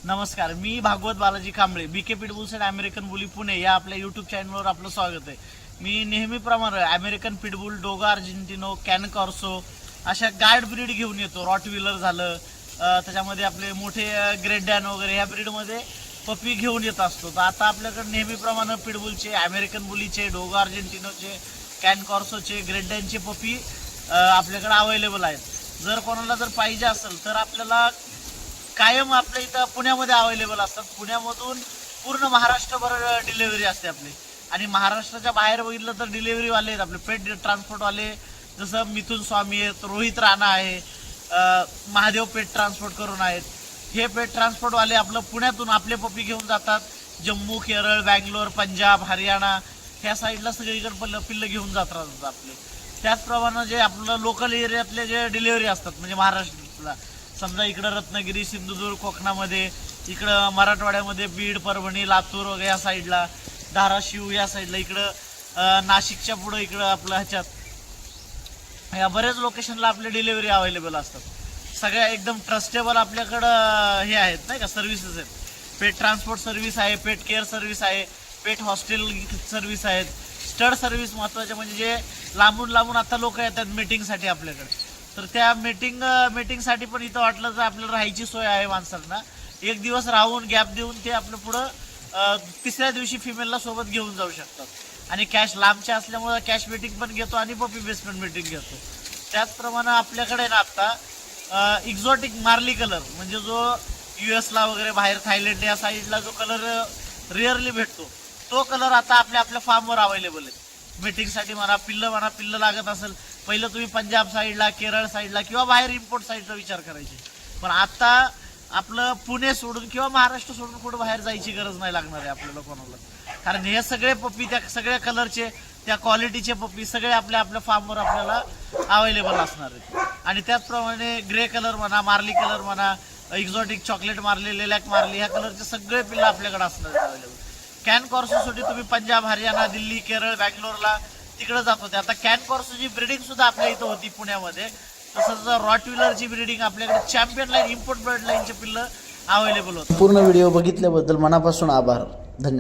नमस्कार, मी Bhagwat Balaji Kamble, BK pitbulls and American bully Pune या आपल्या यूट्यूब चॅनलवर आपलं स्वागत आहे. मी नेहमीप्रमाणे American pitbull, Dogo Argentino, Cane Corso अशा गार्ड ब्रीड घेऊन येतो. रॉटव्हिलर झालं, त्याच्यामध्ये आपले मोठे ग्रेट डॅन वगैरे ह्या ब्रीडमध्ये पप्पी घेऊन येत असतो. तर आता आपल्याकडे नेहमीप्रमाणे पिटबुलचे, अमेरिकन बुलीचे, डोगा अर्जेंटिनोचे, कॅन कॉर्सोचे, ग्रेट डॅनचे पप्पी आपल्याकडे अवेलेबल आहेत. जर कोणाला जर पाहिजे असेल तर आपल्याला कायम आपल्या इथं पुण्यामध्ये अवेलेबल असतात. पुण्यामधून पूर्ण महाराष्ट्रभर डिलेव्हरी असते आपली. आणि महाराष्ट्राच्या बाहेर बघितलं तर डिलेव्हरीवाले आहेत आपले पेट ट्रान्सपोर्टवाले, जसं मिथुन स्वामी आहेत, रोहित राणा आहे, महादेव पेट ट्रान्सपोर्ट करून आहेत. हे पेट ट्रान्सपोर्टवाले आपलं पुण्यातून आपले पप्पी घेऊन जातात. जम्मू, केरळ, बँगलोर, पंजाब, हरियाणा ह्या साईडला सगळीकडे पिल्लं घेऊन जातात आपले. त्याचप्रमाणे जे आपलं लोकल एरियातले जे डिलेव्हरी असतात, म्हणजे महाराष्ट्रातला समजा इकडं रत्नागिरी, सिंधुदुर्ग, कोकणामध्ये, इकडं मराठवाड्यामध्ये बीड, परभणी, लातूर वगैरे या साईडला, धाराशिव या साईडला, इकडं नाशिकच्या पुढं इकडं आपलं ह्याच्यात या बऱ्याच लोकेशनला आपले डिलेव्हरी अवेलेबल असतात. सगळ्या एकदम ट्रस्टेबल आपल्याकडं हे आहेत नाही का सर्व्हिसेस आहेत. पेट ट्रान्सपोर्ट सर्व्हिस आहे, पेट केअर सर्व्हिस आहे, पेट हॉस्टेल सर्व्हिस आहेत, स्टड सर्व्हिस महत्त्वाचे म्हणजे जे लांबून आता लोक येतात मीटिंगसाठी आपल्याकडे. तर त्या मीटिंगसाठी पण इथं वाटलं तर आपल्याला राहायची सोय आहे. माणसांना एक दिवस राहून गॅप देऊन ते आपलं पुढं तिसऱ्या दिवशी फिमेलला सोबत घेऊन जाऊ शकतात. आणि कॅश लांबचे असल्यामुळे कॅश मीटिंग पण घेतो आणि पपी बेसमेंट मीटिंग घेतो. त्याचप्रमाणे आपल्याकडे ना आता एक्झॉटिक मार्ली कलर म्हणजे जो US ला वगैरे बाहेर थायलंड या साईडला जो कलर रेअरली भेटतो तो कलर आता आपल्या फार्मवर अवेलेबल आहे. मीटिंगसाठी पिल्लं लागत असेल, पहिलं तुम्ही पंजाब साईडला, केरळ साईडला किंवा बाहेर इम्पोर्ट साईडचा विचार करायचे. पण आता आपलं पुणे सोडून किंवा महाराष्ट्र सोडून कुठं बाहेर जायची गरज नाही लागणार आहे आपल्याला कोणाला. कारण हे सगळे पप्पी त्या सगळ्या कलरचे, त्या क्वालिटीचे पप्पी सगळे आपल्या फार्मवर आपल्याला अवेलेबल असणार आहेत. आणि त्याचप्रमाणे ग्रे कलर म्हणा, मार्ली कलर म्हणा, exotic chocolate Marley, lilac Marley ह्या कलरचे सगळे पिल्लं आपल्याकडे असणार आहेत अवेलेबल. कॅन कॉर्सोसाठी तुम्ही पंजाब, हरियाणा, दिल्ली, केरळ, बँगलोरला तिकडे जात होते. आता कॅन कॉर्सोची ब्रीडिंग सुद्धा आपल्या इथं होती पुण्यामध्ये. तसंच रॉटव्हिलरची ब्रीडिंग आपल्याकडे चॅम्पियन लाईन, इम्पोर्ट ब्लड लाईनचे पिल्लं अवेलेबल होतं. पूर्ण व्हिडिओ बघितल्याबद्दल मनापासून आभार. धन्यवाद.